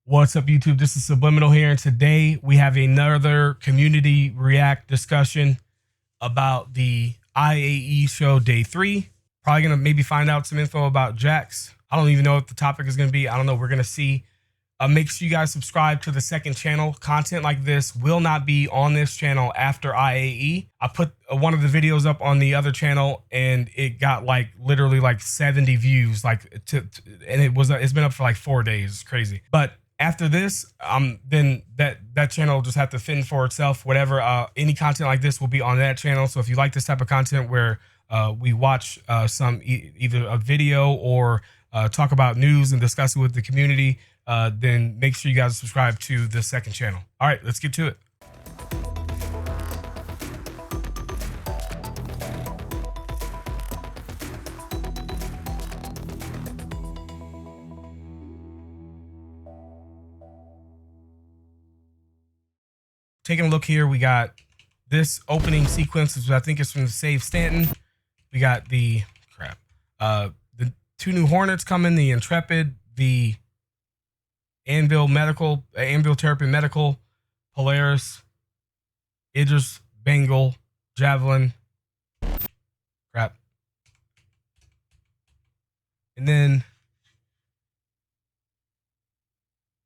What's up, YouTube? This is Subliminal here, and today we have another community react discussion about the IAE show day 3. Probably gonna maybe find out some info about Jax. I don't even know what the topic is gonna be. I don't know. We're gonna see. Make sure you guys subscribe to the second channel. Content like this will not be on this channel after IAE. I put one of the videos up on the other channel, and it got like literally like 70 views. And it's been up for like 4 days. It's crazy. But after this, then that channel will just have to fend for itself. Whatever, any content like this will be on that channel. So if you like this type of content where we watch either a video or talk about news and discuss it with the community, then make sure you guys subscribe to the second channel. All right, let's get to it. Taking a look here, we got this opening sequence, which I think is from the Save Stanton. We got the the 2 new Hornets coming, the Intrepid, the Anvil Therapy Medical, Polaris, Idris, Bengal, Javelin. And then,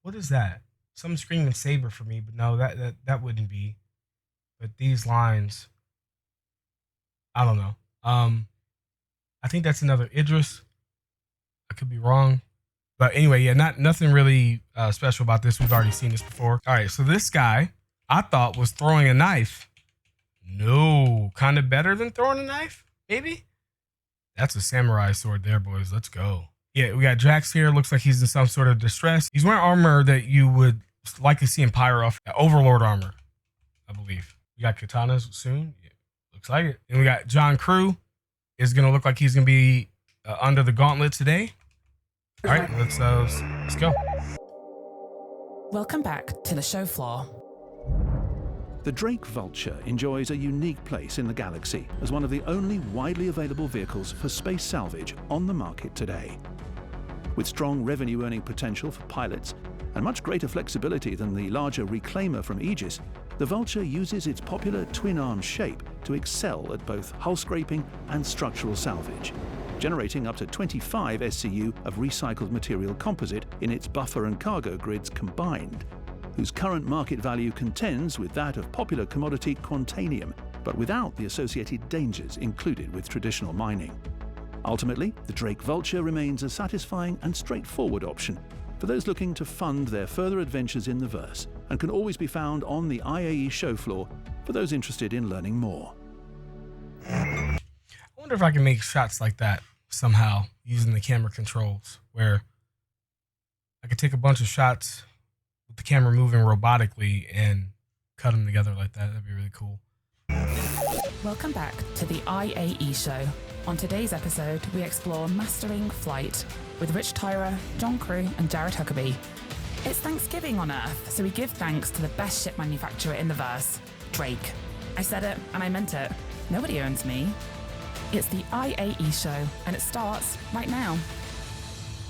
what is that? Some screaming Saber for me, but no, that wouldn't be. But these lines, I don't know. I think that's another Idris. I could be wrong. But anyway, yeah, nothing really special about this. We've already seen this before. All right, so this guy, I thought was throwing a knife. No, kind of better than throwing a knife, maybe? That's a samurai sword there, boys. Let's go. Yeah, we got Jax here. Looks like he's in some sort of distress. He's wearing armor that you would likely see in Pyro, Overlord armor, I believe. We got katanas soon. Yeah, looks like it. And we got John Crew. Is going to look like he's going to be under the gauntlet today. All right, let's go. Welcome back to the show floor. The Drake Vulture enjoys a unique place in the galaxy as one of the only widely available vehicles for space salvage on the market today. With strong revenue-earning potential for pilots and much greater flexibility than the larger Reclaimer from Aegis, the Vulture uses its popular twin-arm shape to excel at both hull scraping and structural salvage, generating up to 25 SCU of recycled material composite in its buffer and cargo grids combined, whose current market value contends with that of popular commodity Quantanium, but without the associated dangers included with traditional mining. Ultimately, the Drake Vulture remains a satisfying and straightforward option for those looking to fund their further adventures in the verse, and can always be found on the IAE show floor for those interested in learning more. I wonder if I can make shots like that somehow using the camera controls, where I could take a bunch of shots with the camera moving robotically and cut them together like that. That'd be really cool. Welcome back to the IAE show. On today's episode, we explore mastering flight with Rich Tyra, John Crew, and Jared Huckabee. It's Thanksgiving on Earth, so we give thanks to the best ship manufacturer in the verse, Drake. I said it, and I meant it. Nobody owns me. It's the IAE show, and it starts right now.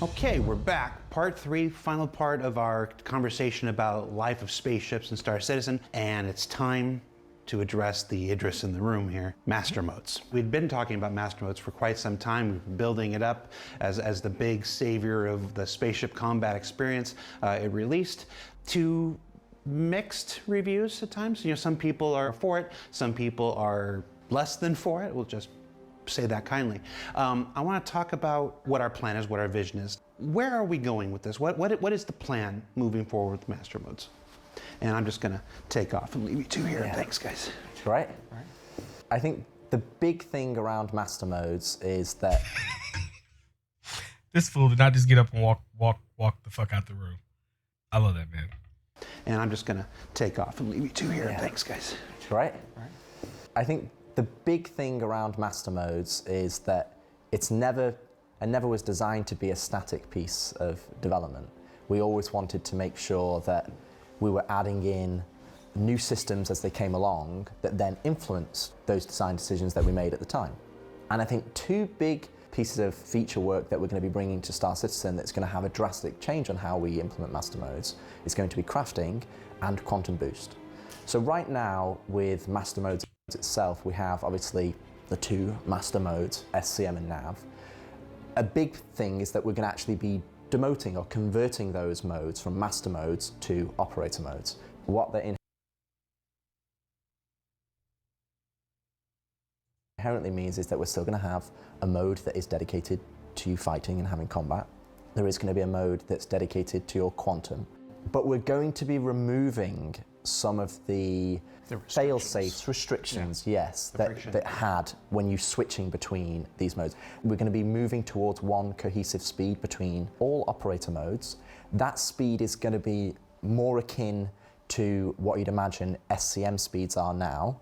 Okay, we're back. Part 3, final part of our conversation about life of spaceships and Star Citizen, and it's time to address the Idris in the room here, master modes. We'd been talking about master modes for quite some time. We've been building it up as the big savior of the spaceship combat experience. It released to mixed reviews at times. You know, some people are for it, some people are less than for it. We'll just say that kindly. I want to talk about what our plan is, what our vision is. Where are we going with this? What is the plan moving forward with master modes? And I'm just gonna take off and leave you two here. Yeah. Thanks, guys. Right. I think the big thing around master modes is that this fool did not just get up and walk the fuck out the room. I love that, man. And I'm just gonna take off and leave you two here. Yeah. Thanks, guys. Right. I think the big thing around master modes is that it never was designed to be a static piece of development. We always wanted to make sure that we were adding in new systems as they came along that then influenced those design decisions that we made at the time. And I think 2 big pieces of feature work that we're going to be bringing to Star Citizen that's going to have a drastic change on how we implement master modes is going to be crafting and quantum boost. So right now with master modes itself, we have obviously the two master modes, SCM and Nav. A big thing is that we're going to actually be demoting or converting those modes from master modes to operator modes. What they're inherently means is that we're still going to have a mode that is dedicated to fighting and having combat. There is going to be a mode that's dedicated to your quantum, but we're going to be removing some of the fail-safes, restrictions, yes, that had when you switching between these modes. We're going to be moving towards one cohesive speed between all operator modes. That speed is going to be more akin to what you'd imagine SCM speeds are now,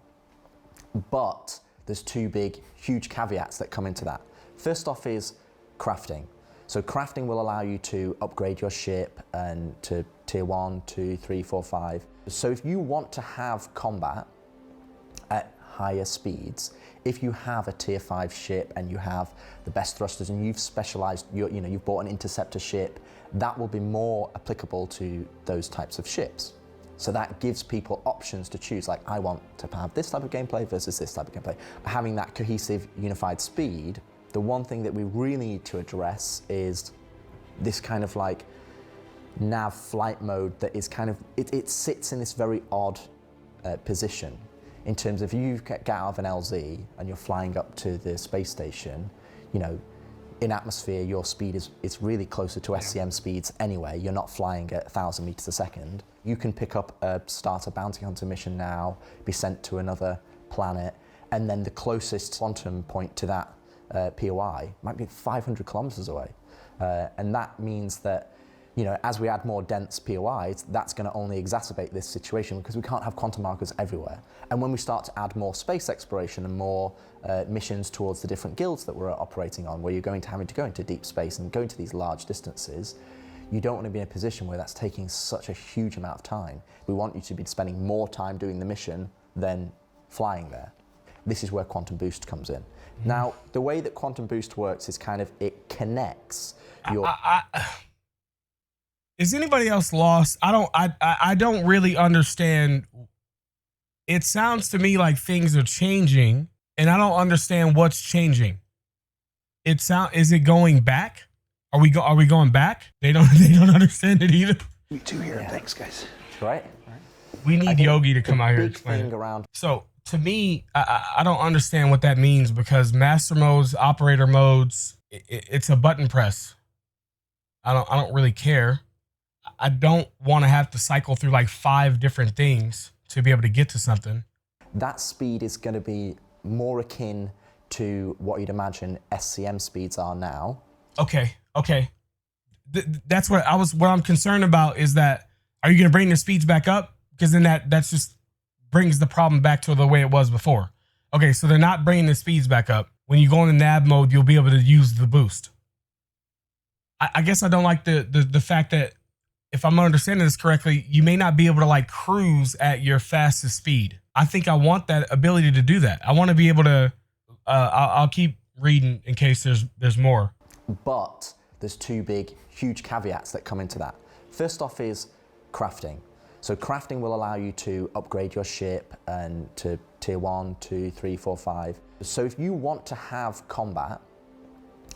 but there's two big, huge caveats that come into that. First off is crafting. So crafting will allow you to upgrade your ship and to tier 1, 2, 3, 4, 5. So if you want to have combat at higher speeds, if you have a tier 5 ship and you have the best thrusters and you've specialized, you've bought an interceptor ship, that will be more applicable to those types of ships. So that gives people options to choose, like I want to have this type of gameplay versus this type of gameplay. Having that cohesive, unified speed, the one thing that we really need to address is this kind of like nav flight mode that is kind of, it sits in this very odd position in terms of you get out of an LZ and you're flying up to the space station, in atmosphere, your speed is really closer to SCM speeds anyway. You're not flying at 1,000 meters a second. You can pick up start a bounty hunter mission now, be sent to another planet, and then the closest quantum point to that POI might be 500 kilometers away. And that means that, as we add more dense POIs, that's going to only exacerbate this situation because we can't have quantum markers everywhere. And when we start to add more space exploration and more missions towards the different guilds that we're operating on, where you're having to go into deep space and go into these large distances, you don't want to be in a position where that's taking such a huge amount of time. We want you to be spending more time doing the mission than flying there. This is where Quantum Boost comes in. Now, the way that Quantum Boost works is it connects your... Is anybody else lost? I don't really understand. It sounds to me like things are changing, and I don't understand what's changing. Is it going back? Are we going back? They don't understand it either. Me too here. Yeah. Thanks, guys. Right. We need Yogi to come out here and explain it. So to me, I don't understand what that means because master modes, operator modes, it's a button press. I don't really care. I don't want to have to cycle through like 5 different things to be able to get to something. That speed is going to be more akin to what you'd imagine SCM speeds are now. Okay. That's what I'm concerned about is that, are you going to bring the speeds back up? Because then that's just brings the problem back to the way it was before. Okay, so they're not bringing the speeds back up. When you go in the nav mode, you'll be able to use the boost. I guess I don't like the fact that, if I'm understanding this correctly, you may not be able to like cruise at your fastest speed. I think I want that ability to do that. I want to be able to, I'll keep reading in case there's more. But there's two big, huge caveats that come into that. First off is crafting. So crafting will allow you to upgrade your ship and to tier 1, 2, 3, 4, 5. So if you want to have combat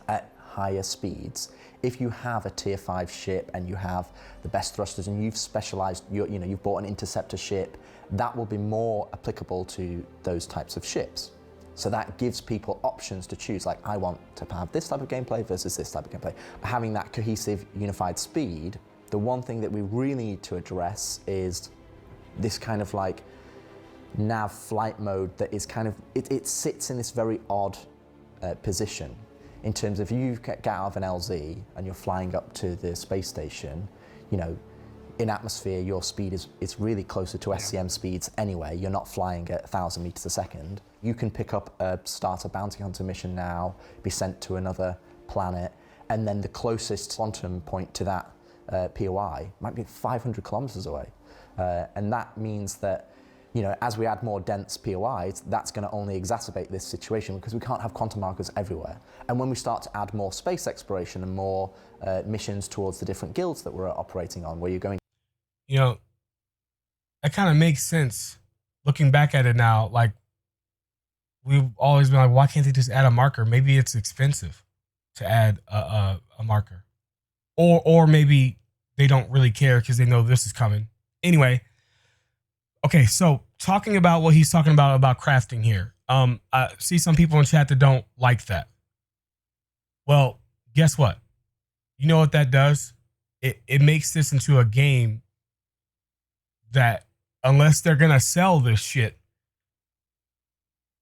at higher speeds, if you have a tier 5 ship and you have the best thrusters and you've specialized, you've bought an interceptor ship, that will be more applicable to those types of ships. So that gives people options to choose, like I want to have this type of gameplay versus this type of gameplay. Having that cohesive, unified speed, the one thing that we really need to address is this kind of like nav flight mode that is it sits in this very odd position. In terms of you get out of an LZ and you're flying up to the space station, in atmosphere, your speed is really closer to SCM speeds anyway. You're not flying at 1,000 meters a second. You can pick up start a bounty hunter mission now, be sent to another planet, and then the closest quantum point to that POI might be 500 kilometers away. And that means that, You know, as we add more dense POIs, that's going to only exacerbate this situation because we can't have quantum markers everywhere. And when we start to add more space exploration and more missions towards the different guilds that we're operating on, where you're going... You know, that kind of makes sense. Looking back at it now, like, we've always been like, why can't they just add a marker? Maybe it's expensive to add a marker. Or maybe they don't really care because they know this is coming. Anyway, okay, so talking about what he's talking about crafting here. I see some people in chat that don't like that. Well, guess what? You know what that does? It makes this into a game that, unless they're going to sell this shit,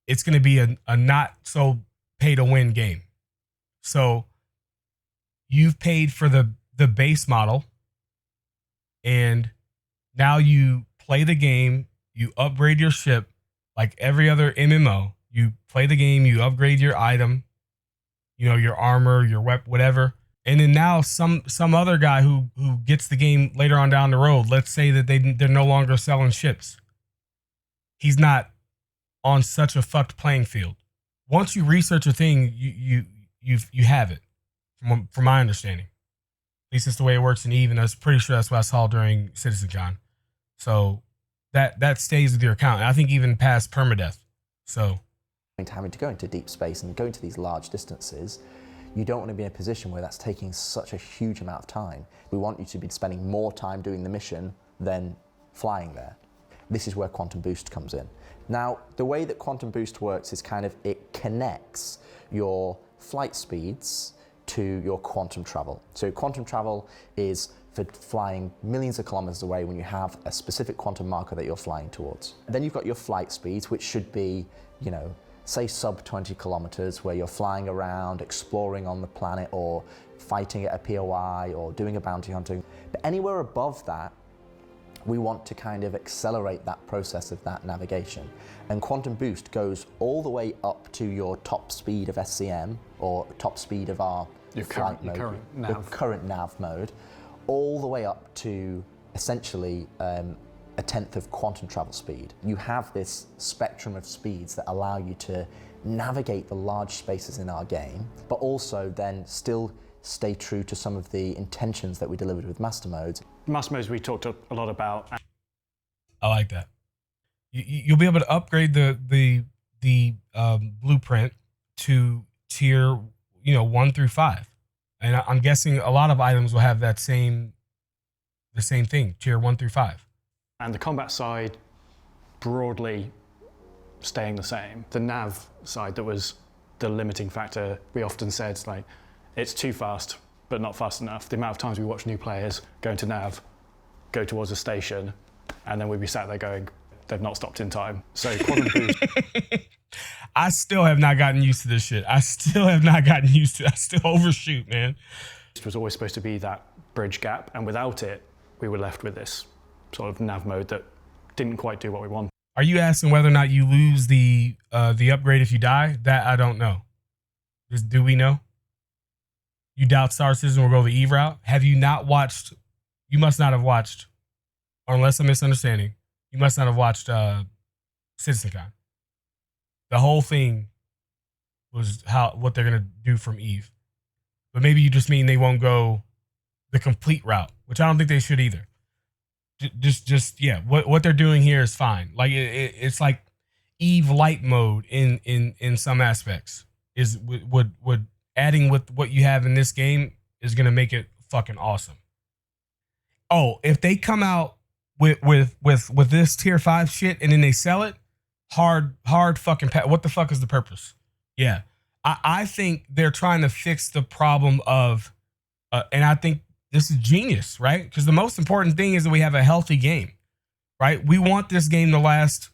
it's going to be a not so pay to win game. So you've paid for the base model, and now you play the game, you upgrade your ship like every other MMO. You play the game, you upgrade your item, you know, your armor, your weapon, whatever. And then now some other guy who gets the game later on down the road, let's say that they're no longer selling ships. He's not on such a fucked playing field. Once you research a thing, you have it, from my understanding. At least it's the way it works in EVE, and I was pretty sure that's what I saw during CitizenCon. So that stays with your account. And I think even past permadeath. So having to go into deep space and go into these large distances, you don't want to be in a position where that's taking such a huge amount of time. We want you to be spending more time doing the mission than flying there. This is where Quantum Boost comes in. Now, the way that Quantum Boost works is kind of, it connects your flight speeds to your quantum travel. So quantum travel is for flying millions of kilometers away when you have a specific quantum marker that you're flying towards. Then you've got your flight speeds, which should be, you know, say sub 20 kilometers, where you're flying around, exploring on the planet, or fighting at a POI, or doing a bounty hunting. But anywhere above that, we want to kind of accelerate that process of that navigation. And Quantum Boost goes all the way up to your top speed of SCM, or top speed of our current nav mode, all the way up to essentially a tenth of quantum travel speed. You have this spectrum of speeds that allow you to navigate the large spaces in our game, but also then still stay true to some of the intentions that we delivered with master modes. Master modes we talked a lot about. I like that. You'll be able to upgrade the blueprint to tier, 1 through 5, and I'm guessing a lot of items will have the same thing, tier 1 through 5. And the combat side broadly staying the same. The nav side, that was the limiting factor. We often said, like, it's too fast, but not fast enough. The amount of times we watch new players go into nav, go towards a station, and then we'd be sat there going, they've not stopped in time. So Quantum Boost. I still have not gotten used to this shit. I still overshoot, man. It was always supposed to be that bridge gap, and without it, we were left with this sort of nav mode that didn't quite do what we wanted. Are you asking whether or not you lose the upgrade if you die? That I don't know. Do we know? You doubt Star Citizen will go the EVE route? Have you not watched? You must not have watched, or unless I'm misunderstanding, you must not have watched CitizenCon. The whole thing was what they're gonna do from EVE, but maybe you just mean they won't go the complete route, which I don't think they should either. Yeah, what they're doing here is fine. Like it's like EVE light mode in some aspects. Is would adding with what you have in this game is gonna make it fucking awesome. Oh, if they come out with this tier 5 shit and then they sell it, hard fucking what the fuck is the purpose? Yeah, I think they're trying to fix the problem of, and I think this is genius, right? Because the most important thing is that we have a healthy game, right? We want this game to last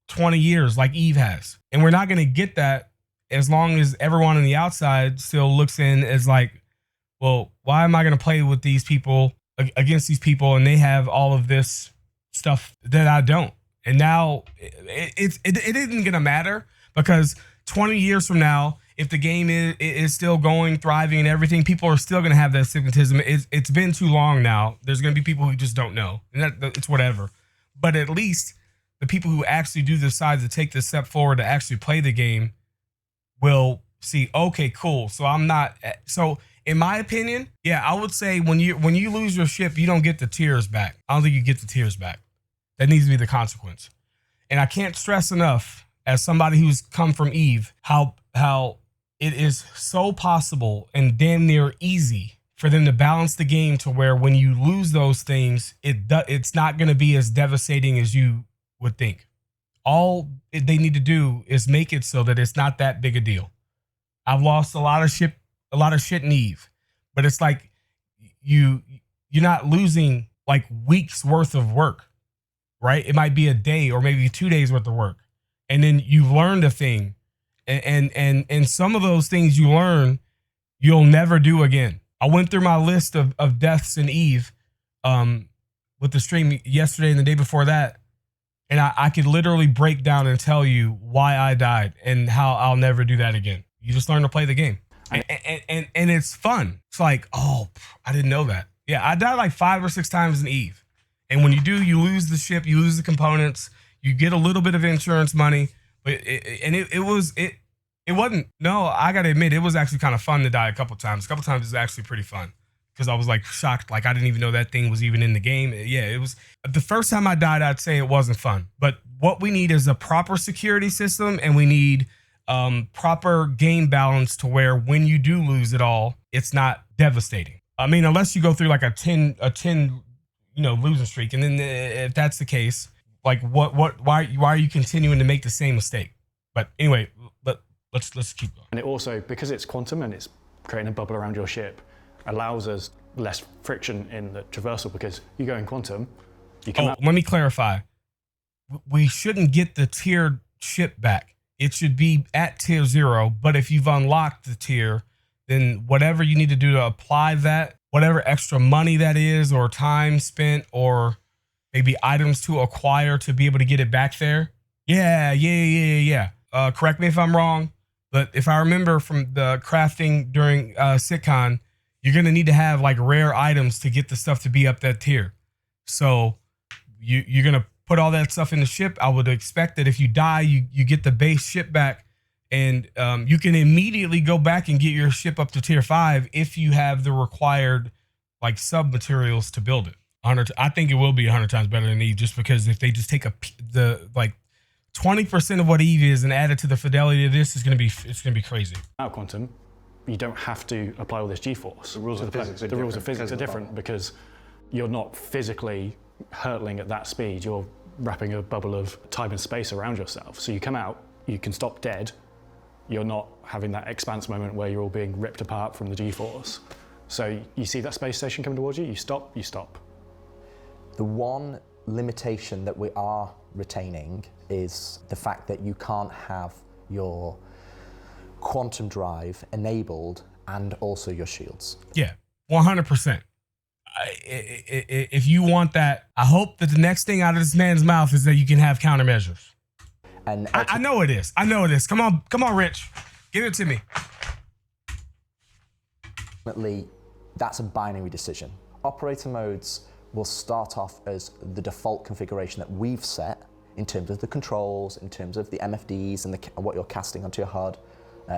20 years like EVE has. And we're not going to get that as long as everyone on the outside still looks in as like, well, why am I going to play with these people, against these people, and they have all of this stuff that I don't? And now it isn't going to matter, because 20 years from now, if the game is still going, thriving and everything, people are still going to have that stigmatism. It's been too long now. There's going to be people who just don't know, and it's whatever. But at least the people who actually do decide to take this step forward to actually play the game will see, okay, cool. So I'm not, so in my opinion, yeah, I would say when you lose your ship, you don't get the tiers back. I don't think you get the tiers back. That needs to be the consequence. And I can't stress enough, as somebody who's come from Eve, how it is so possible and damn near easy for them to balance the game to where when you lose those things, it's not going to be as devastating as you would think. All they need to do is make it so that it's not that big a deal. I've lost a lot of shit in Eve, but it's like you're not losing like weeks worth of work, right? It might be a day or maybe 2 days worth of work, and then you've learned a thing, and some of those things you learn, you'll never do again. I went through my list of deaths in Eve with the stream yesterday and the day before that, and I could literally break down and tell you why I died and how I'll never do that again. You just learn to play the game. And it's fun. It's like, oh, I didn't know that. Yeah, I died like 5 or 6 times in Eve. And when you do, you lose the ship, you lose the components, you get a little bit of insurance money. But it wasn't, no, I got to admit, it was actually kind of fun to die a couple times. A couple times it was actually pretty fun because I was like shocked. Like I didn't even know that thing was even in the game. Yeah, it was. The first time I died, I'd say it wasn't fun. But what we need is a proper security system, and we need proper game balance to where when you do lose it all, it's not devastating. I mean, unless you go through like a 10 losing streak, and then if that's the case, like why are you continuing to make the same mistake? But anyway, let's keep going. And it also, because it's quantum and it's creating a bubble around your ship, allows us less friction in the traversal, because you go in quantum, you come out. Let me clarify. We shouldn't get the tiered ship back. It should be at tier 0, but if you've unlocked the tier, then whatever you need to do to apply that, whatever extra money that is, or time spent, or maybe items to acquire to be able to get it back there. Yeah. Correct me if I'm wrong, but if I remember from the crafting during SitCon, you're going to need to have like rare items to get the stuff to be up that tier. So you're going to put all that stuff in the ship. I would expect that if you die, you get the base ship back, and you can immediately go back and get your ship up to tier 5 if you have the required like sub materials to build it. I think it will be 100 times better than Eve, just because if they just take the 20% of what Eve is and add it to the fidelity of this, it's gonna be crazy. Out quantum, you don't have to apply all this G-force. The rules of physics are different because you're not physically hurtling at that speed. You're wrapping a bubble of time and space around yourself. So you come out, you can stop dead. You're not having that expanse moment where you're all being ripped apart from the G-force. So you see that space station coming towards you, you stop. The one limitation that we are retaining is the fact that you can't have your quantum drive enabled and also your shields. Yeah, 100%. If you want that, I hope that the next thing out of this man's mouth is that you can have countermeasures. And I know it is. Come on, Rich, give it to me. Ultimately, that's a binary decision. Operator modes will start off as the default configuration that we've set in terms of the controls, in terms of the MFDs and what you're casting onto your HUD,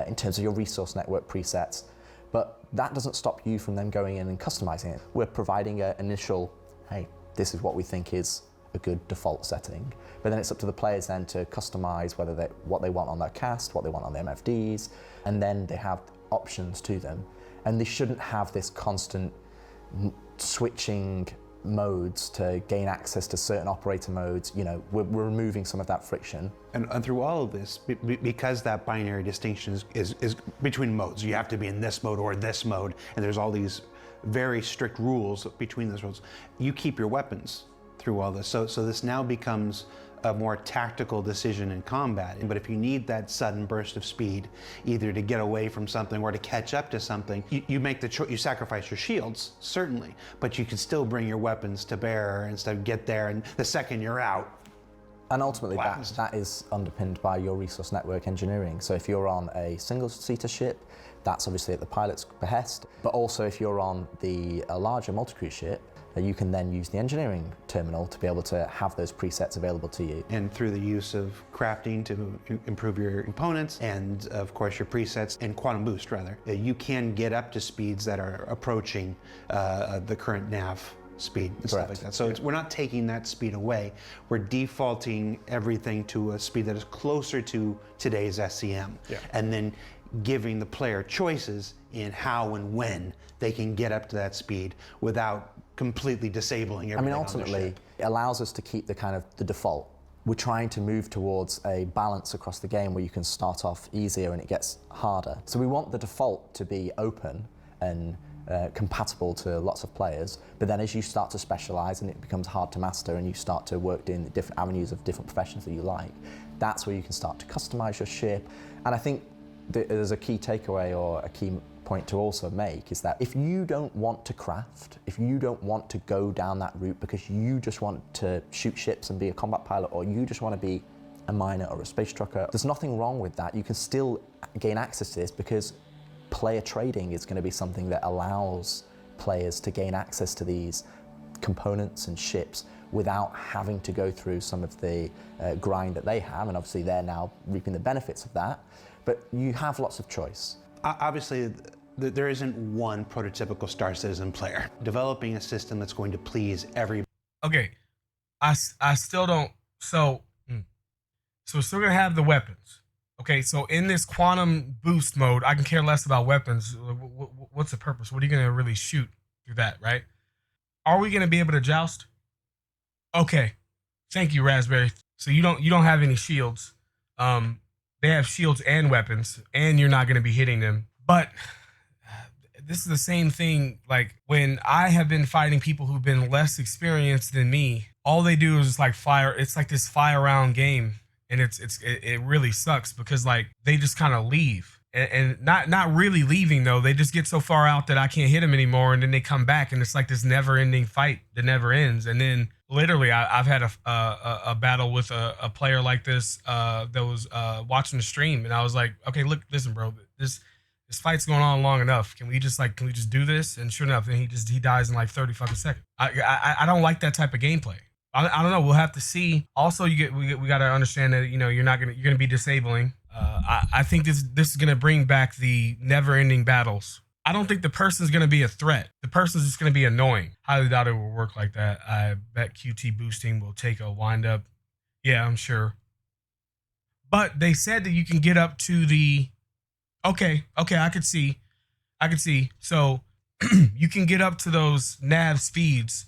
in terms of your resource network presets. But that doesn't stop you from then going in and customizing it. We're providing an initial, hey, this is what we think is a good default setting. But then it's up to the players then to customize what they want on their cast, what they want on the MFDs, and then they have options to them. And they shouldn't have this constant switching modes to gain access to certain operator modes. You know, we're removing some of that friction. And through all of this, because that binary distinction is between modes, you have to be in this mode or this mode, and there's all these very strict rules between those modes. You keep your weapons through all this. So this now becomes a more tactical decision in combat. But if you need that sudden burst of speed, either to get away from something or to catch up to something, you make the choice. You sacrifice your shields, certainly, but you can still bring your weapons to bear and stuff, get there, and the second you're out. And ultimately, that is underpinned by your resource network engineering. So if you're on a single-seater ship, that's obviously at the pilot's behest. But also if you're on a larger multi-crew ship, you can then use the engineering terminal to be able to have those presets available to you. And through the use of crafting to improve your components and of course your presets and quantum boost rather, you can get up to speeds that are approaching the current nav speed and stuff like that. So we're not taking that speed away. We're defaulting everything to a speed that is closer to today's SCM. And then giving the player choices in how and when they can get up to that speed without completely disabling everything. I mean, ultimately, it allows us to keep the kind of the default. We're trying to move towards a balance across the game where you can start off easier and it gets harder. So we want the default to be open and compatible to lots of players, but then as you start to specialize and it becomes hard to master and you start to work in the different avenues of different professions that you like, that's where you can start to customize your ship. And I think there's a key takeaway or a key point to also make is that if you don't want to craft, if you don't want to go down that route because you just want to shoot ships and be a combat pilot, or you just want to be a miner or a space trucker, there's nothing wrong with that. You can still gain access to this because player trading is going to be something that allows players to gain access to these components and ships without having to go through some of the grind that they have, and obviously they're now reaping the benefits of that, but you have lots of choice. Obviously, there isn't one prototypical Star Citizen player. Developing a system that's going to please everybody. Okay, I still don't. So we're still gonna have the weapons. Okay, so in this quantum boost mode, I can care less about weapons. What's the purpose? What are you gonna really shoot through that, right? Are we gonna be able to joust? Okay, thank you, Raspberry. So you don't have any shields. They have shields and weapons, and you're not going to be hitting them. But this is the same thing, like when I have been fighting people who've been less experienced than me, all they do is like fire. It's like this fly around game, and it really sucks because like they just kind of leave. And not really leaving though. They just get so far out that I can't hit them anymore, and then they come back, and it's like this never-ending fight that never ends. And then literally, I've had a battle with a player like this that was watching the stream, and I was like, okay, look, listen, bro, this fight's going on long enough. Can we just do this? And sure enough, then he dies in like 30 fucking seconds. I don't like that type of gameplay. I don't know. We'll have to see. Also, we got to understand that you're gonna be disabling. I think this is gonna bring back the never-ending battles. I don't think the person's gonna be a threat. The person's just gonna be annoying. Highly doubt it will work like that. I bet QT boosting will take a wind up. Yeah, I'm sure. But they said that you can get up to the. Okay, I could see. So you can get up to those nav speeds.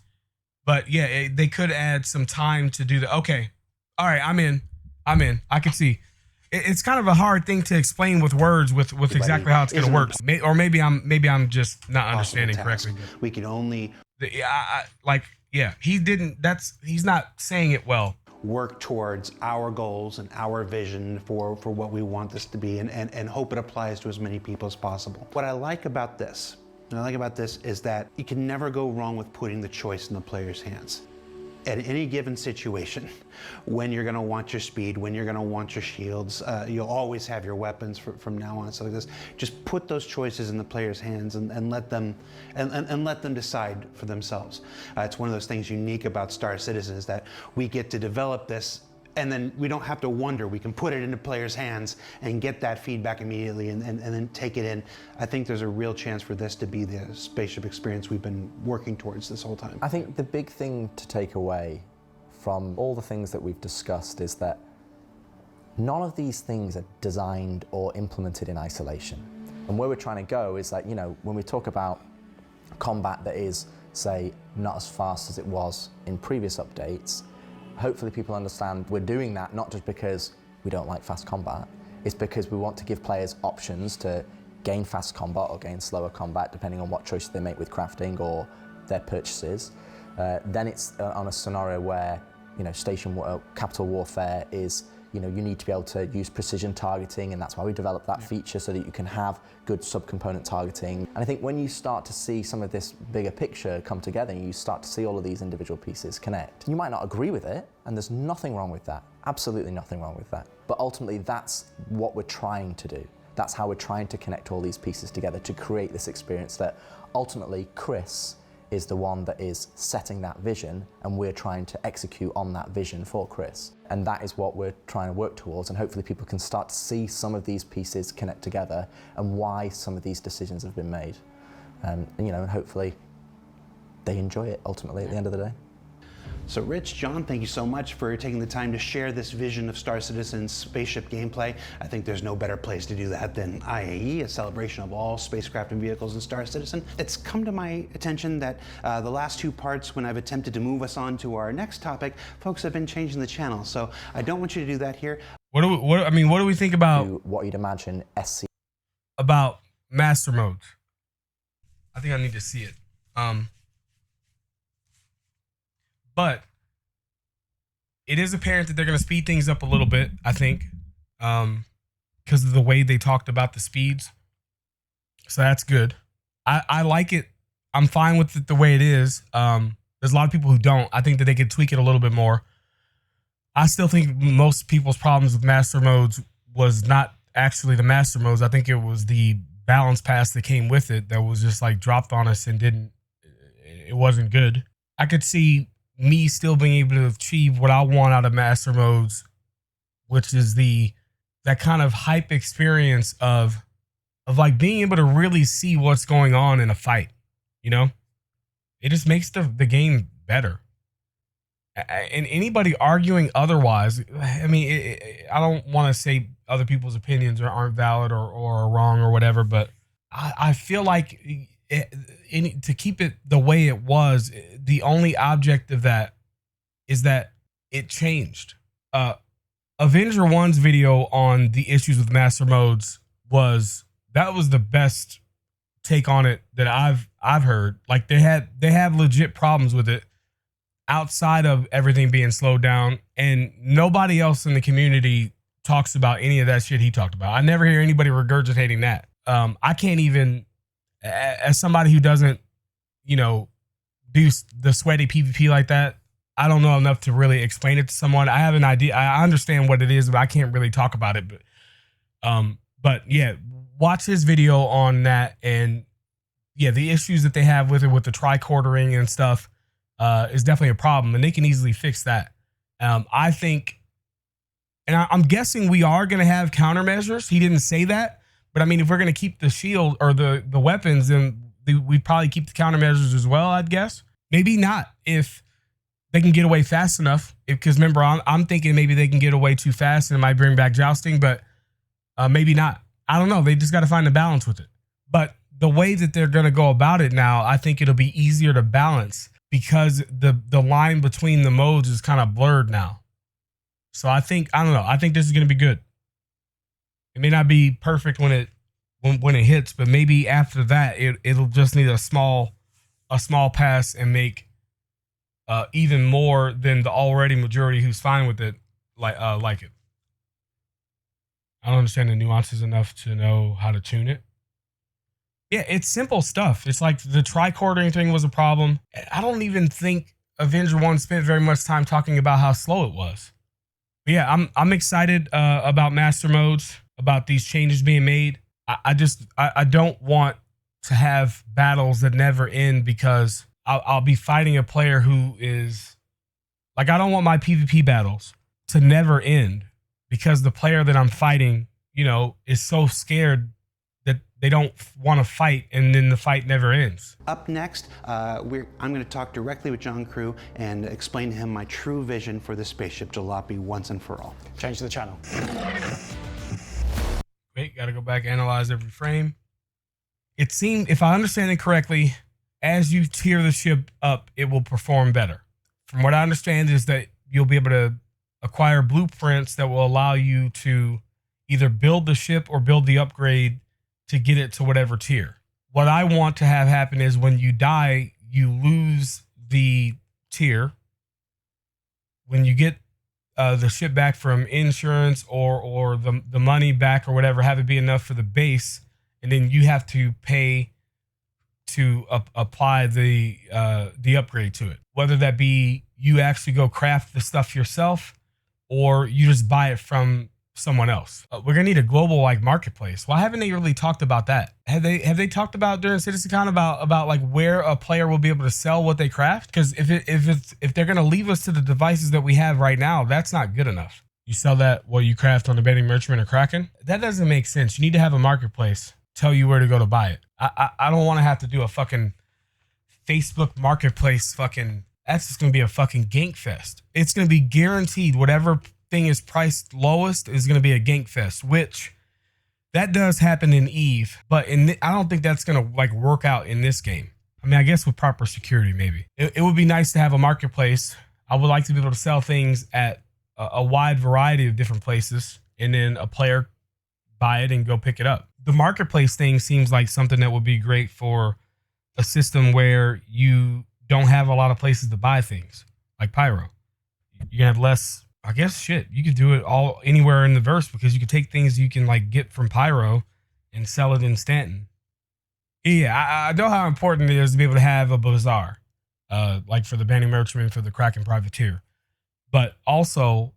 But yeah, they could add some time to do that. Okay. All right, I'm in. I can see. It's kind of a hard thing to explain with words with exactly how it's going to work. Or maybe I'm just not understanding correctly. We can only he's not saying it well. Work towards our goals and our vision for what we want this to be and hope it applies to as many people as possible. What I like about this is that you can never go wrong with putting the choice in the player's hands. At any given situation, when you're going to want your speed, when you're going to want your shields, you'll always have your weapons from now on. So like this, just put those choices in the player's hands and let them let them decide for themselves. It's one of those things unique about Star Citizen is that we get to develop this. And then we don't have to wonder. We can put it into players' hands and get that feedback immediately and then take it in. I think there's a real chance for this to be the spaceship experience we've been working towards this whole time. I think the big thing to take away from all the things that we've discussed is that none of these things are designed or implemented in isolation. And where we're trying to go is like, when we talk about combat that is, say, not as fast as it was in previous updates, hopefully people understand we're doing that not just because we don't like fast combat, it's because we want to give players options to gain fast combat or gain slower combat depending on what choices they make with crafting or their purchases. Then it's on a scenario where capital warfare is you need to be able to use precision targeting, and that's why we developed that feature so that you can have good subcomponent targeting. And I think when you start to see some of this bigger picture come together and you start to see all of these individual pieces connect, you might not agree with it, and there's nothing wrong with that. Absolutely nothing wrong with that. But ultimately, that's what we're trying to do. That's how we're trying to connect all these pieces together to create this experience that ultimately Chris is the one that is setting that vision, and we're trying to execute on that vision for Chris. And that is what we're trying to work towards, and hopefully people can start to see some of these pieces connect together and why some of these decisions have been made. And hopefully they enjoy it ultimately at the end of the day. So Rich, John, thank you so much for taking the time to share this vision of Star Citizen's spaceship gameplay. I think there's no better place to do that than IAE, a celebration of all spacecraft and vehicles in Star Citizen. It's come to my attention that the last two parts, when I've attempted to move us on to our next topic, folks have been changing the channel. So I don't want you to do that here. What do we think about What you'd imagine SC about master modes? I think I need to see it. But it is apparent that they're going to speed things up a little bit, I think, because of the way they talked about the speeds. So that's good. I like it. I'm fine with it the way it is. There's a lot of people who don't. I think that they could tweak it a little bit more. I still think most people's problems with master modes was not actually the master modes. I think it was the balance pass that came with it that was just like dropped on us and it wasn't good. I could see me still being able to achieve what I want out of master modes, which is that kind of hype experience of like being able to really see what's going on in a fight. It just makes the game better. And anybody arguing otherwise, I mean, I don't want to say other people's opinions aren't valid or wrong or whatever, but I feel like to keep it the way it was, the only object of that is that it changed. Avenger 1's video on the issues with master modes was the best take on it that I've heard. Like they have legit problems with it outside of everything being slowed down, and nobody else in the community talks about any of that shit he talked about. I never hear anybody regurgitating that. I can't even, as somebody who doesn't, do the sweaty PvP like that, I don't know enough to really explain it to someone. I have an idea. I understand what it is, but I can't really talk about it. But yeah, watch his video on that, and yeah, the issues that they have with it, with the tricordering and stuff, is definitely a problem, and they can easily fix that. I think, and I'm guessing we are going to have countermeasures. He didn't say that, but I mean, if we're going to keep the shield or the weapons, then we'd probably keep the countermeasures as well, I'd guess. Maybe not if they can get away fast enough. Because remember, I'm thinking maybe they can get away too fast and it might bring back jousting, but maybe not. I don't know. They just got to find a balance with it. But the way that they're going to go about it now, I think it'll be easier to balance because the line between the modes is kind of blurred now. So I don't know. I think this is going to be good. It may not be perfect when it hits, but maybe after that, it'll just need a small pass and make even more than the already majority who's fine with it like it. I don't understand the nuances enough to know how to tune it. Yeah, it's simple stuff. It's like the tricordering thing was a problem. I don't even think Avenger 1 spent very much time talking about how slow it was. But yeah, I'm excited about master modes, about these changes being made. I don't want to have battles that never end because I'll be fighting a player who is like, I don't want my PvP battles to never end because the player that I'm fighting, is so scared that they don't want to fight, and then the fight never ends. Up next, I'm going to talk directly with John Crew and explain to him my true vision for the spaceship Jalopy once and for all. Change the channel. Wait, got to go back and analyze every frame. It seemed, if I understand it correctly, as you tier the ship up, it will perform better. From what I understand is that you'll be able to acquire blueprints that will allow you to either build the ship or build the upgrade to get it to whatever tier. What I want to have happen is when you die, you lose the tier. When you get the ship back from insurance or the money back or whatever, have it be enough for the base, and then you have to pay to apply the upgrade to it. Whether that be you actually go craft the stuff yourself, or you just buy it from someone else. We're gonna need a global like marketplace. Why haven't they really talked about that? Have they talked about during CitizenCon about like where a player will be able to sell what they craft? Because if they're gonna leave us to the devices that we have right now, that's not good enough. You sell that what you craft on the Betting Merchant or Kraken? That doesn't make sense. You need to have a marketplace tell you where to go to buy it. I don't want to have to do a fucking Facebook marketplace fucking. That's just gonna be a fucking gank fest. It's gonna be guaranteed whatever thing is priced lowest is going to be a gank fest, which that does happen in Eve, but I don't think that's going to like work out in this game. I mean, I guess with proper security, maybe it would be nice to have a marketplace. I would like to be able to sell things at a wide variety of different places, and then a player buy it and go pick it up. The marketplace thing seems like something that would be great for a system where you don't have a lot of places to buy things like Pyro. You can have less. I guess shit, you could do it all anywhere in the verse, because you could take things you can like get from Pyro and sell it in Stanton. Yeah, I know how important it is to be able to have a bazaar, like for the Banning Merchant, for the Kraken Privateer. But also,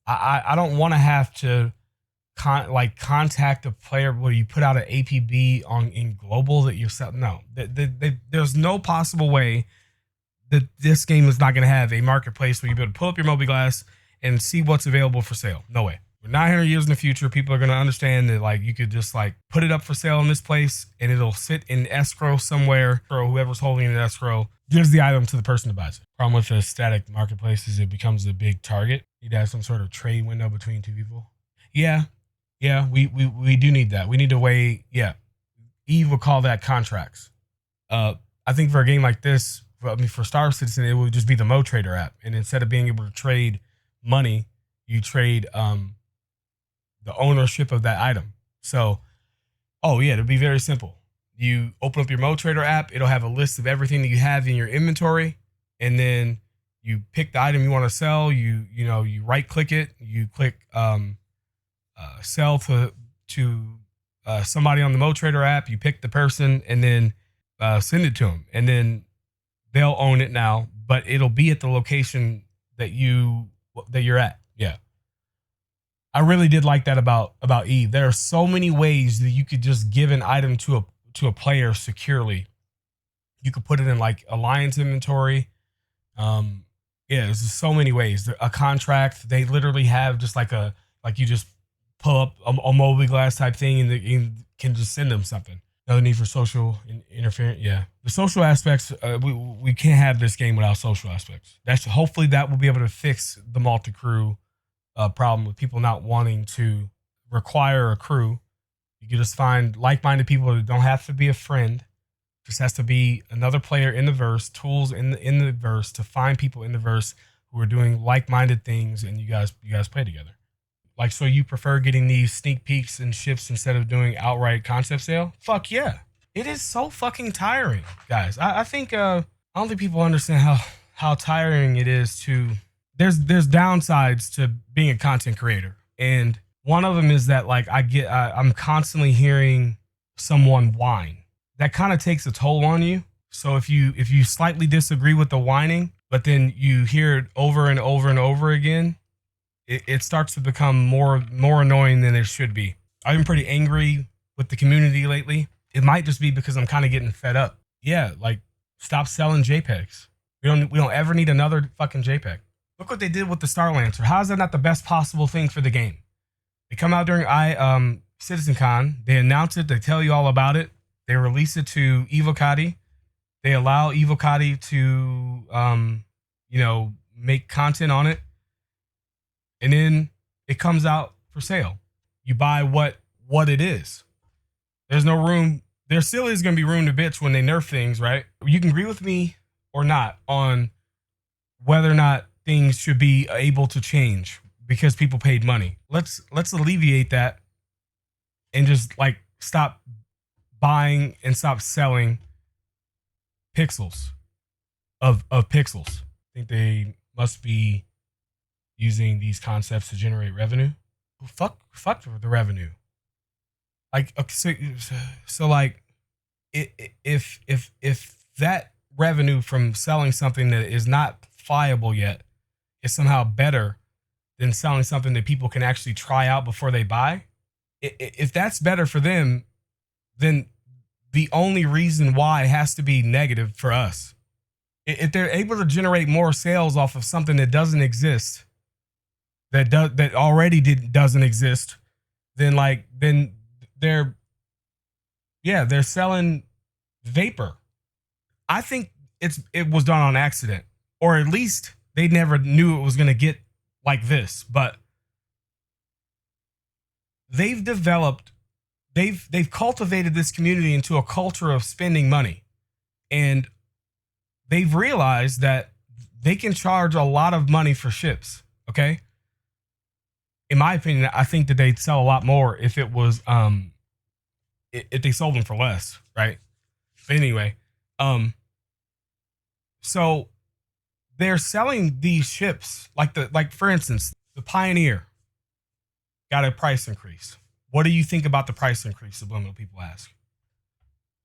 I don't want to have to contact a player where you put out an APB in global that you're selling. No, there's no possible way that this game is not going to have a marketplace where you be able to pull up your mobiGlas and see what's available for sale. No way. We're 900 years in the future. People are going to understand that like you could just like put it up for sale in this place and it'll sit in escrow somewhere, or whoever's holding it in escrow gives the item to the person who buys it. Problem with a static marketplace is it becomes a big target. You'd have some sort of trade window between two people. Yeah, we do need that. We need a way. Yeah, Eve will call that contracts. I think for a game like this, for Star Citizen, it would just be the Mo Trader app, and instead of being able to trade money, you trade the ownership of that item. So, it'll be very simple. You open up your Mo Trader app, it'll have a list of everything that you have in your inventory, and then you pick the item you want to sell. You right click it, you click sell to somebody on the Mo Trader app. You pick the person and then send it to them, and then they'll own it now, but it'll be at the location that you're at. Yeah. I really did like that about Eve. There are so many ways that you could just give an item to a player securely. You could put it in like alliance inventory. There's just so many ways. A contract, they literally have just like you just pull up a mobiGlas type thing and you can just send them something. No need for social interference. Yeah, the social aspects. We can't have this game without social aspects. Hopefully that will be able to fix the multi-crew problem with people not wanting to require a crew. You can just find like-minded people that don't have to be a friend. Just has to be another player in the verse. Tools in the verse to find people in the verse who are doing like-minded things, and you guys play together. Like, so you prefer getting these sneak peeks and shifts instead of doing outright concept sale? Fuck yeah. It is so fucking tiring, guys. I think, I don't think people understand how tiring it is to, there's downsides to being a content creator. And one of them is that like, I'm constantly hearing someone whine. That kind of takes a toll on you. So if you slightly disagree with the whining, but then you hear it over and over and over again, it starts to become more annoying than it should be. I've been pretty angry with the community lately. It might just be because I'm kind of getting fed up. Yeah, like stop selling JPEGs. We don't ever need another fucking JPEG. Look what they did with the Star Lancer. How is that not the best possible thing for the game? They come out during CitizenCon. They announce it. They tell you all about it. They release it to Evocati. They allow Evocati to make content on it. And then it comes out for sale. You buy what it is. There's no room. There still is going to be room to bitch when they nerf things, right? You can agree with me or not on whether or not things should be able to change because people paid money. Let's alleviate that and just like stop buying and stop selling pixels of pixels. I think they must be using these concepts to generate revenue. Fuck the revenue. Like, okay, so like, if that revenue from selling something that is not viable yet is somehow better than selling something that people can actually try out before they buy. If that's better for them, then the only reason why has to be negative for us. If they're able to generate more sales off of something that doesn't exist, that already doesn't exist, then they're selling vapor. I think it was done on accident, or at least they never knew it was going to get like this. But they've cultivated this community into a culture of spending money, and they've realized that they can charge a lot of money for ships. Okay. In my opinion, I think that they'd sell a lot more if it was, if they sold them for less. Right. But anyway, so they're selling these ships like for instance, the Pioneer got a price increase. What do you think about the price increase? Subliminal people ask.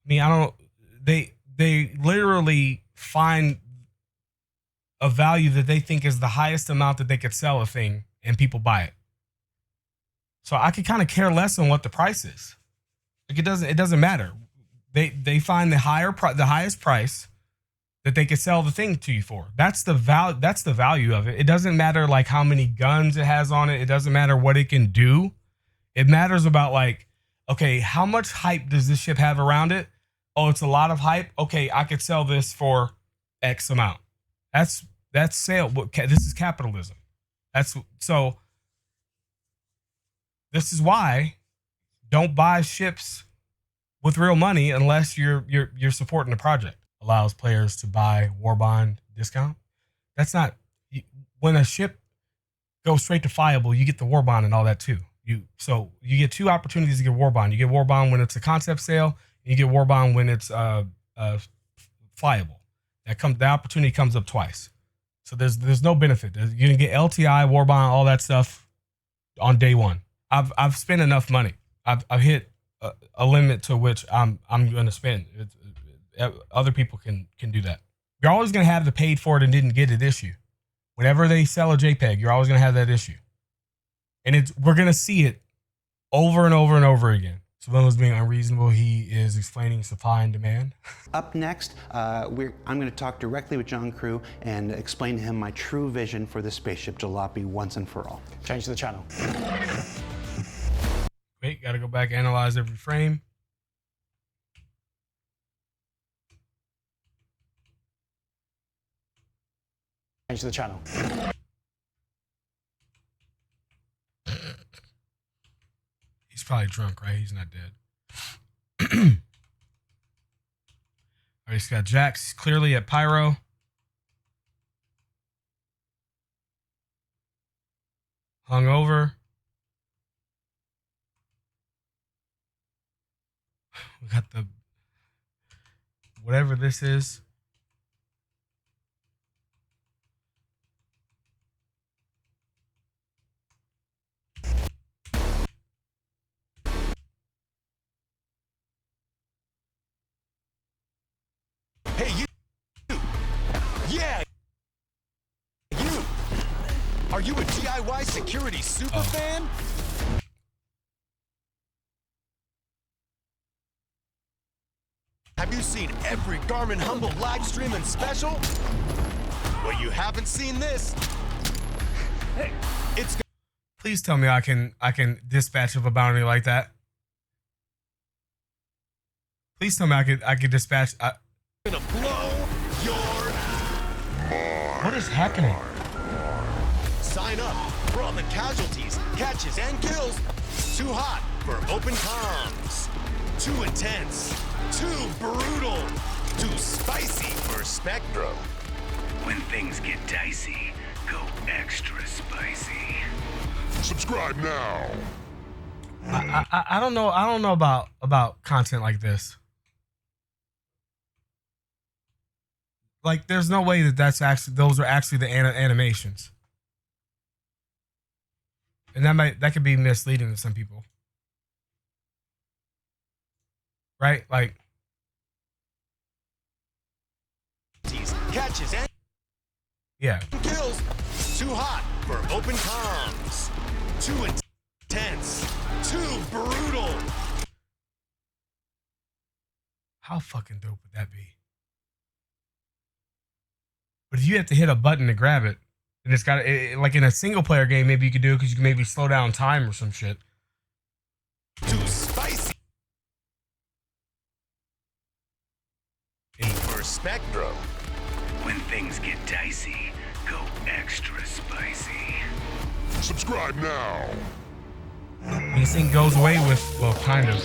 I mean, they literally find a value that they think is the highest amount that they could sell a thing, and people buy it. So I could kind of care less on what the price is. Like it doesn't matter. They find the highest price that they could sell the thing to you for. That's the value of it. It doesn't matter like how many guns it has on it. It doesn't matter what it can do. It matters about like, okay, how much hype does this ship have around it? Oh, it's a lot of hype. Okay, I could sell this for X amount. That's sale. This is capitalism. This is why don't buy ships with real money unless you're supporting the project. Allows players to buy war bond discount. That's not, when a ship goes straight to flyable, you get the war bond and all that too. So you get two opportunities to get war bond. You get war bond when it's a concept sale, and you get war bond when it's flyable. The opportunity comes up twice. So there's no benefit. You're gonna get LTI, war bond, all that stuff on day one. I've spent enough money. I've hit a limit to which I'm gonna spend. Other people can do that. You're always gonna have the paid for it and didn't get it issue. Whenever they sell a JPEG, you're always gonna have that issue. And we're going to see it over and over and over again. Subliminal's being unreasonable. He is explaining supply and demand. Up next, I'm going to talk directly with John Crew and explain to him my true vision for the spaceship Jalopy once and for all. Change the channel. Wait, got to go back, analyze every frame. Change the channel. He's probably drunk, right? He's not dead. All right, he's got Jax clearly at Pyro. Hungover. We got the whatever this is. Hey, you! Yeah! You! Are you a DIY security super fan? Have you seen every Garmin Humble live stream and special? Well, you haven't seen this. Hey, it's... Please tell me I can dispatch of a bounty like that. Please tell me I could dispatch... gonna blow your mind. What is happening? Sign up for all the casualties, catches, and kills. Too hot for open comms. Too intense. Too brutal. Too spicy for Spectrum. When things get dicey, go extra spicy. Subscribe now. I don't know about content like this. Like, there's no way those are actually the animations, and that could be misleading to some people, right? Like, Catches and yeah. kills. Too hot for open comms. Too intense. Too brutal. How fucking dope would that be? But if you have to hit a button to grab it, and it's got like in a single player game, maybe you could do it because you can maybe slow down time or some shit. Too spicy. For Spectrum. When things get dicey, go extra spicy. Subscribe now. This thing goes away with, well, kind of.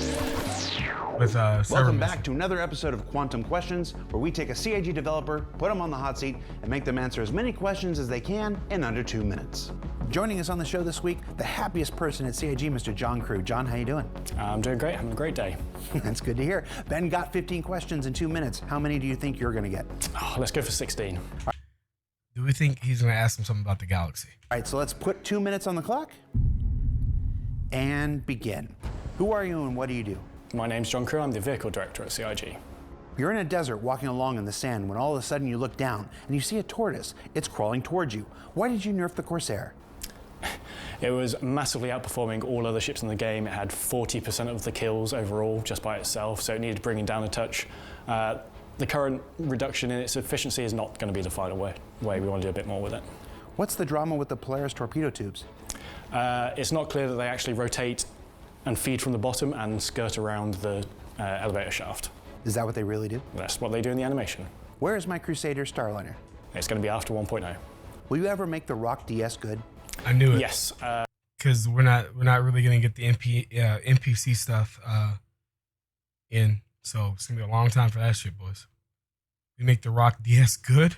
With server Welcome message. back to another episode of Quantum Questions, where we take a CIG developer, put them on the hot seat, and make them answer as many questions as they can in under 2 minutes. Joining us on the show this week, the happiest person at CIG, Mr. John Crew. John, how you doing? I'm doing great, having a great day. That's good to hear. Ben got 15 questions in 2 minutes. How many do you think you're going to get? Oh, let's go for 16. Do we think he's going to ask him something about the galaxy? All right, so let's put 2 minutes on the clock and begin. Who are you and what do you do? My name's John Crew, I'm the vehicle director at CIG. You're in a desert walking along in the sand when all of a sudden you look down and you see a tortoise. It's crawling towards you. Why did you nerf the Corsair? It was massively outperforming all other ships in the game. It had 40% of the kills overall just by itself, so it needed bringing down a touch. The current reduction in its efficiency is not going to be the final way. We want to do a bit more with it. What's the drama with the Polaris torpedo tubes? It's not clear that they actually rotate and feed from the bottom and skirt around the elevator shaft. Is that what they really do? That's what they do in the animation. Where is my Crusader Starliner? It's going to be after 1.0. Will you ever make the Rock DS good? I knew it. Yes. Because we're not really going to get the NPC stuff in. So it's going to be a long time for that shit, boys. We make the Rock DS good?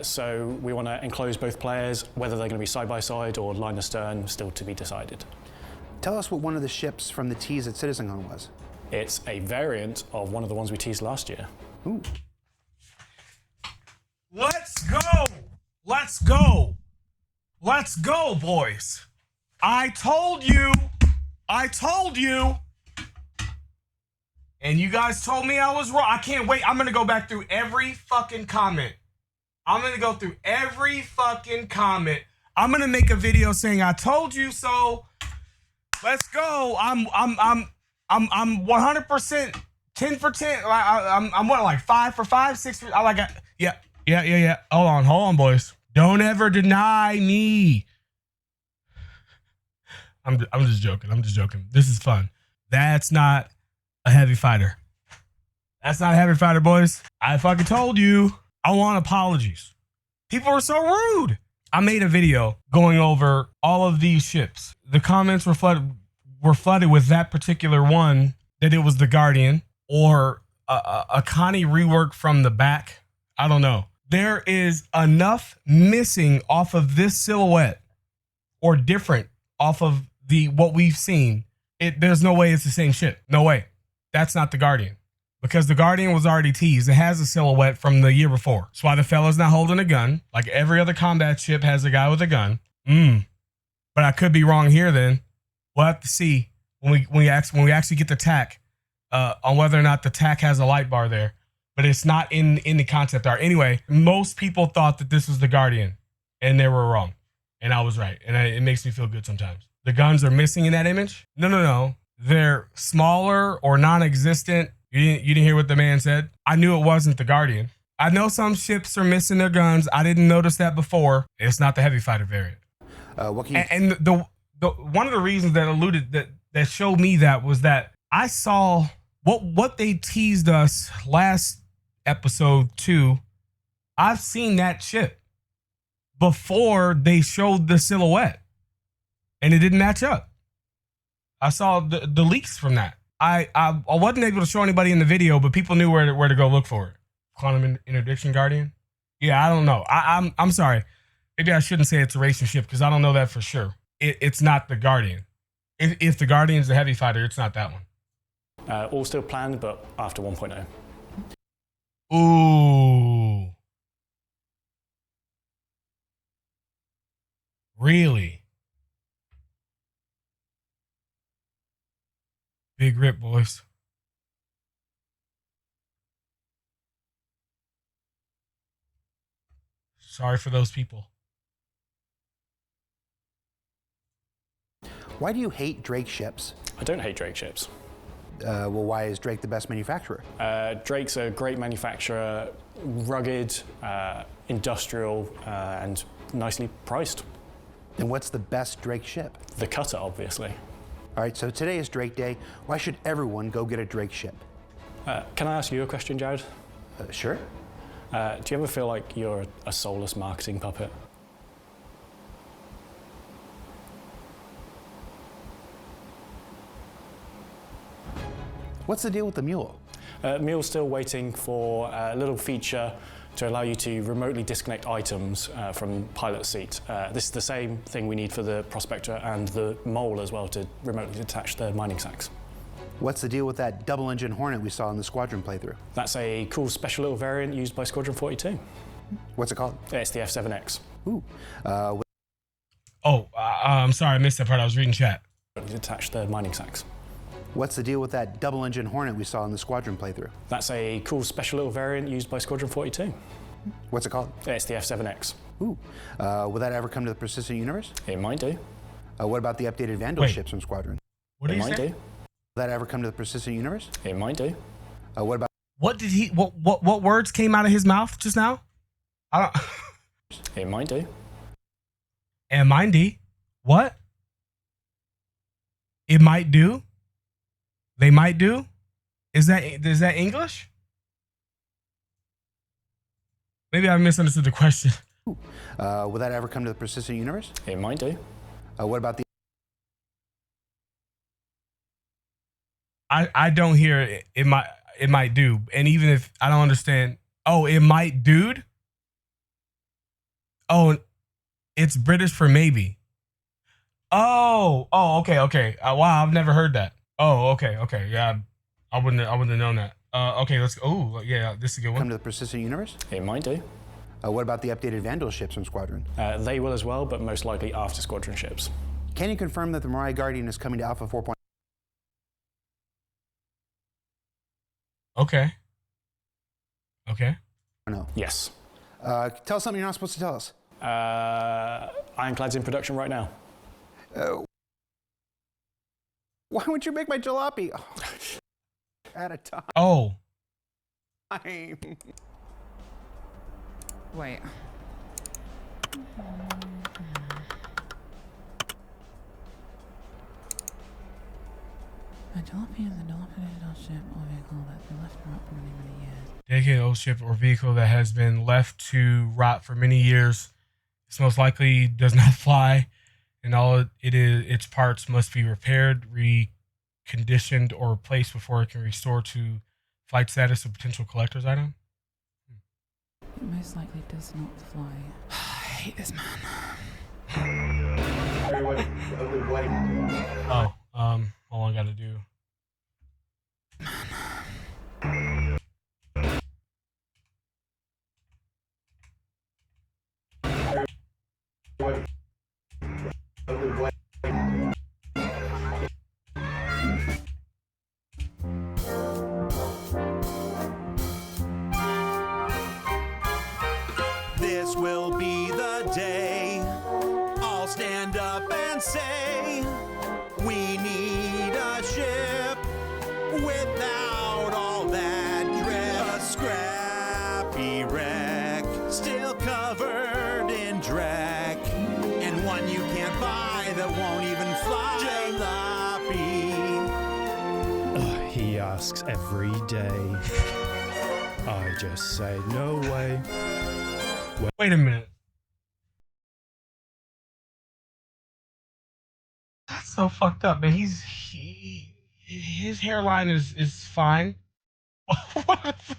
So we want to enclose both players, whether they're going to be side by side or line astern, still to be decided. Tell us what one of the ships from the tease at CitizenCon was. It's a variant of one of the ones we teased last year. Ooh. Let's go! Let's go! Let's go, boys! I told you! I told you! And you guys told me I was wrong. I can't wait. I'm gonna go back through every fucking comment. I'm gonna go through every fucking comment. I'm gonna make a video saying I told you so. Let's go. I'm 100%, 10 for 10. I'm what, like 5 for 5, 6 for, I like it. Yeah. Hold on, boys. Don't ever deny me. I'm just joking. This is fun. That's not a heavy fighter. That's not a heavy fighter, boys. I fucking told you. I want apologies. People are so rude. I made a video going over all of these ships. The comments were flooded with that particular one, that it was the Guardian or a Connie rework from the back. I don't know. There is enough missing off of this silhouette or different off of what we've seen. There's no way it's the same ship. No way. That's not the Guardian. Because the Guardian was already teased. It has a silhouette from the year before. That's why the fella's not holding a gun. Like every other combat ship has a guy with a gun. But I could be wrong here then. We'll have to see when we actually get the TAC on whether or not the TAC has a light bar there. But it's not in the concept art. Anyway, most people thought that this was the Guardian. And they were wrong. And I was right. And it makes me feel good sometimes. The guns are missing in that image? No. They're smaller or non-existent. You didn't hear what the man said? I knew it wasn't the Guardian. I know some ships are missing their guns. I didn't notice that before. It's not the heavy fighter variant. What can you... And the one of the reasons that showed me that was that I saw what they teased us last episode 2. I've seen that ship before they showed the silhouette, and it didn't match up. I saw the leaks from that. I wasn't able to show anybody in the video, but people knew where to go look for it. Quantum Interdiction Guardian? Yeah, I don't know. I'm sorry. Maybe I shouldn't say it's a racing ship because I don't know that for sure. It's not the Guardian. If the Guardian's a heavy fighter, it's not that one. All still planned, but after 1.0. Ooh. Really? Big rip, boys. Sorry for those people. Why do you hate Drake ships? I don't hate Drake ships. Well, why is Drake the best manufacturer? Drake's a great manufacturer, rugged, industrial, and nicely priced. And what's the best Drake ship? The Cutter, obviously. All right, so today is Drake Day. Why should everyone go get a Drake ship? Can I ask you a question, Jared? Sure. Do you ever feel like you're a soulless marketing puppet? What's the deal with the mule? Mule's still waiting for a little feature to allow you to remotely disconnect items from pilot seat. This is the same thing we need for the Prospector and the Mole as well, to remotely detach the mining sacks. What's the deal with that double-engine Hornet we saw in the Squadron playthrough? That's a cool special little variant used by Squadron 42. What's it called? It's the F7X. Ooh. I'm sorry, I missed that part. I was reading chat. Detach the mining sacks. What's the deal with that double-engine Hornet we saw in the Squadron playthrough? That's a cool special little variant used by Squadron 42. What's it called? It's the F7X. Ooh. Will that ever come to the Persistent Universe? It might do. What about the updated Vandal ships from Squadron? What did It he might say? do. Will that ever come to the Persistent Universe? It might do. What about? What words came out of his mouth just now? I don't. It might do. And mindy. What? It might do. They might do. Is that English? Maybe I misunderstood the question. Will that ever come to the Persistent Universe? It might do. What about the? I don't hear it. It might do. And even if I don't understand, it might dude. Oh, it's British for maybe. Okay. Wow, I've never heard that. Okay. Yeah, I wouldn't have known that. Okay, let's go. Oh, yeah, this is a good one. Come to the Persistent Universe? It might do. What about the updated Vandal ships from Squadron? They will as well, but most likely after Squadron ships. Can you confirm that the Mariah Guardian is coming to Alpha 4.0? Okay. No. Yes. Tell us something you're not supposed to tell us. Ironclad's in production right now. Why would you make my jalopy? At a time. Oh. Wait. A jalopy is a dilapidated old ship or vehicle that's been left to rot for many, many years. Dedicated old ship or vehicle that has been left to rot for many years. This most likely does not fly, and all its parts must be repaired, reconditioned, or replaced before it can restore to flight status of potential collector's item. It most likely does not fly. I hate this man. All I gotta do. This will be the day I'll stand up and say we need a ship without all that dread. A scrappy wreck, still covered in dreck, and one you can't buy that won't even fly. Jalopy. He asks every day. I just say no way. Wait a minute. That's so fucked up, man. His hairline is fine. What the fuck?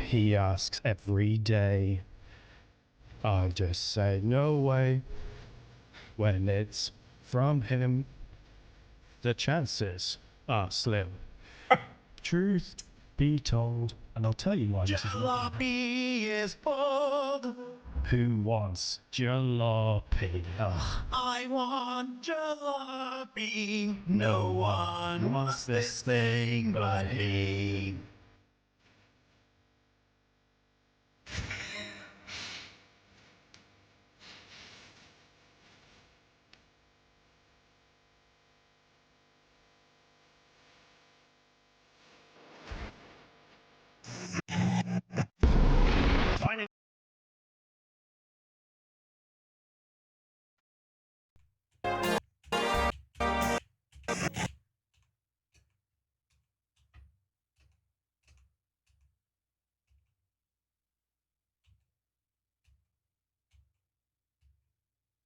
He asks every day. I just say no way. When it's from him, the chances are slim. Truth be told, and I'll tell you why this is. Jalopy is bold. Who wants jalopy? Ugh. I want jalopy. No one wants this thing but he.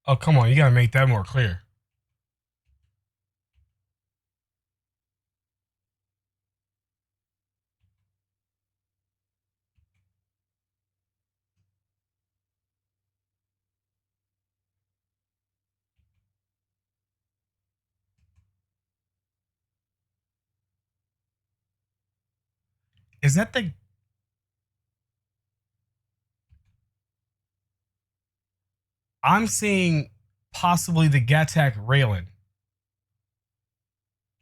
Oh, come on. You got to make that more clear. Is that the... I'm seeing possibly the Gattack Raylan.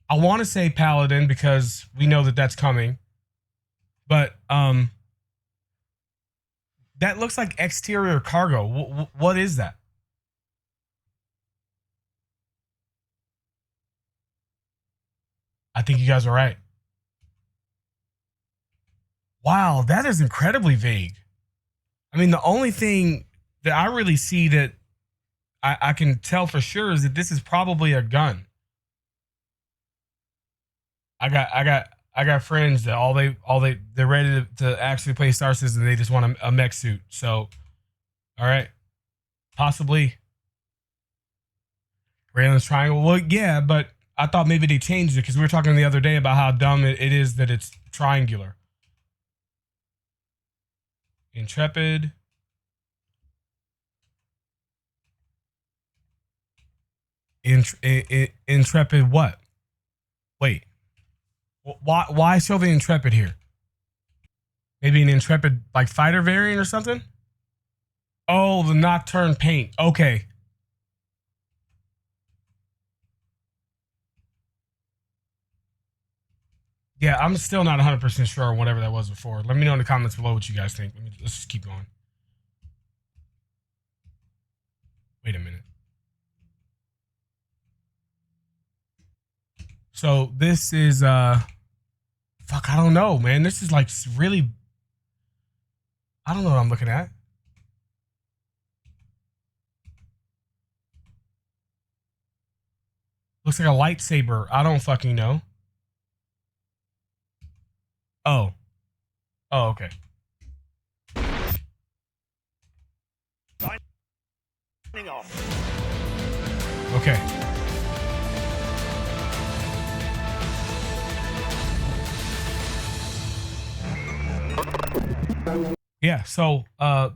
I want to say Paladin because we know that that's coming. But that looks like exterior cargo. What is that? I think you guys are right. Wow, that is incredibly vague. I mean, the only thing that I really see that I can tell for sure is that this is probably a gun. I got friends that they're ready to actually play Star Citizen. They just want a mech suit. So, all right, possibly Raylan's Triangle. Well, yeah, but I thought maybe they changed it because we were talking the other day about how dumb it is that it's triangular. Intrepid. Intrepid what? Wait. Why show the Intrepid here? Maybe an Intrepid like fighter variant or something? Oh, the Nocturne paint. Okay. Yeah, I'm still not 100% sure on whatever that was before. Let me know in the comments below what you guys think. Let's just keep going. Wait a minute. So this is fuck, I don't know, man. This is like really, I don't know what I'm looking at. Looks like a lightsaber. I don't fucking know. Oh. Oh, okay. Okay. Yeah, so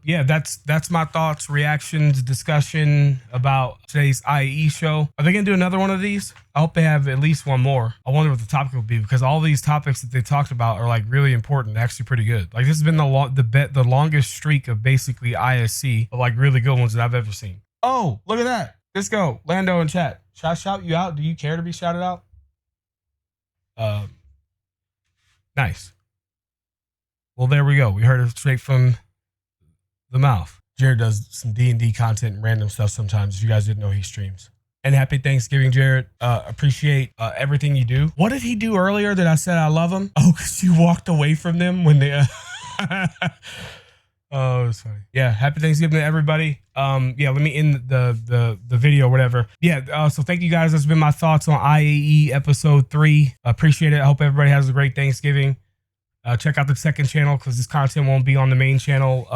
yeah, that's my thoughts, reactions, discussion about today's IAE show. Are they gonna do another one of these? I hope they have at least one more. I wonder what the topic will be because all these topics that they talked about are like really important, actually pretty good. Like this has been the longest streak of basically ISC of like really good ones that I've ever seen. Oh, look at that. Let's go. Lando in chat. Should I shout you out? Do you care to be shouted out? Nice. Well, there we go. We heard it straight from the mouth. Jared does some D&D content and random stuff sometimes. If you guys didn't know, he streams. And happy Thanksgiving, Jared. Appreciate everything you do. What did he do earlier that I said I love him? Oh, because you walked away from them when they... Oh, it's funny. Yeah, happy Thanksgiving to everybody. Yeah, let me end the video or whatever. Yeah, so thank you guys. That's been my thoughts on IAE episode 3. Appreciate it. I hope everybody has a great Thanksgiving. Check out the second channel because this content won't be on the main channel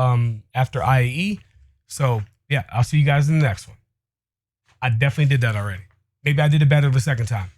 after IAE. So, yeah, I'll see you guys in the next one. I definitely did that already. Maybe I did it better the second time.